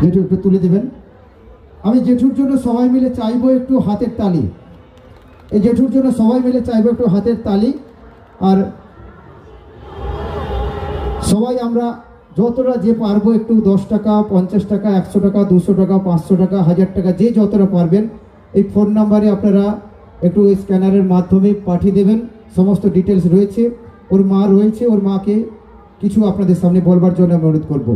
জেঠু একটু তুলে দেবেন। আমি জেঠুর জন্য সবাই মিলে চাইবো একটু হাতের তালি। এই জেঠুর জন্য সবাই মিলে চাইবো একটু হাতের তালি। আর সবাই আমরা যতটা যে পারবো একটু 10 টাকা, 50 টাকা, 100 টাকা, 200 টাকা, 500 টাকা, 1000 টাকা, যে যতটা পারবেন এই ফোন নাম্বারে আপনারা একটু স্ক্যানারের মাধ্যমে পাঠিয়ে দেবেন। সমস্ত ডিটেলস রয়েছে। ওর মা রয়েছে, ওর মাকে কিছু আপনাদের সামনে বলবার জন্য আমি অনুরোধ করবো।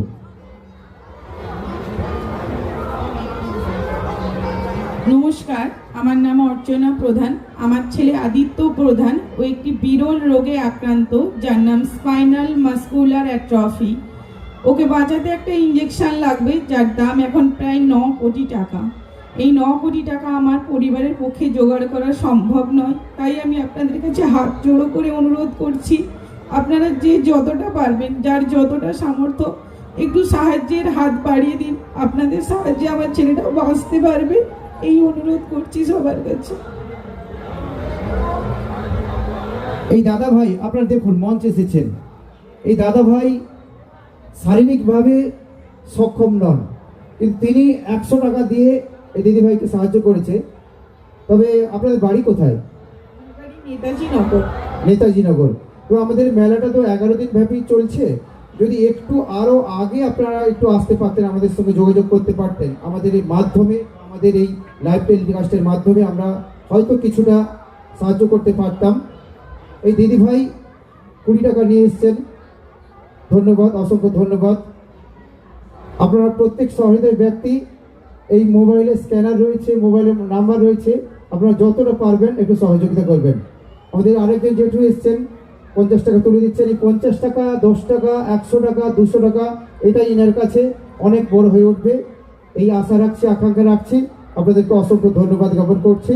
নমস্কার, আমার নাম অর্চনা প্রধান। আমার ছেলে আদিত্য প্রধান ও একটি বিরল রোগে আক্রান্ত, যার নাম স্পাইনাল মাস্কুলার অ্যাট্রফি। ওকে বাঁচাতে একটা ইঞ্জেকশন লাগবে, যার দাম এখন প্রায় 9 কোটি টাকা। এই 9 কোটি টাকা আমার পরিবারের পক্ষে জোগাড় করা সম্ভব নয়। তাই আমি আপনাদের কাছে হাত জোড়ো করে অনুরোধ করছি, আপনারা যে যতটা পারবেন, যার যতটা সামর্থ্য, একটু সাহায্যের হাত বাড়িয়ে দিন। আপনাদের সাহায্যে আমার ছেলেটাও বাঁচতে পারবে, এই অনুরোধ করছি সবার কাছে। এই দাদা ভাই আপনারা দেখুন মঞ্চে এসেছেন। এই দাদা ভাই শারীরিকভাবে সক্ষম নন, কিন্তু তিনি 100 টাকা দিয়ে এই দিদিভাইকে সাহায্য করেছে। তবে আপনাদের বাড়ি কোথায়? নেতাজি নগর। নেতাজি নগর। তো আমাদের মেলাটা তো 11 দিন ব্যাপী চলছে। যদি একটু আরো আগে আপনারা একটু আসতে পারতেন, আমাদের সঙ্গে যোগাযোগ করতে পারতেন, আমাদের এই মাধ্যমে, আমাদের এই লাইভ টেলিকাস্টের মাধ্যমে আমরা হয়তো কিছুটা সাহায্য করতে পারতাম। এই দিদিভাই 20 টাকা নিয়ে এসছেন। ধন্যবাদ, অসংখ্য ধন্যবাদ। আপনারা প্রত্যেক সহৃদয় ব্যক্তি, এই মোবাইলে স্ক্যানার রয়েছে, মোবাইলের নাম্বার রয়েছে, আপনারা যতটা পারবেন একটু সহযোগিতা করবেন। আমাদের আরেকজন জেঠু এসছেন, 50 টাকা তুলে দিচ্ছেন। এই 50 টাকা, 10 টাকা, 100 টাকা, 200 টাকা, এটাই এনার কাছে অনেক বড় হয়ে উঠবে, এই আশা রাখছি, আকাঙ্ক্ষা রাখছি। আপনাদেরকে অসংখ্য ধন্যবাদ জ্ঞাপন করছি।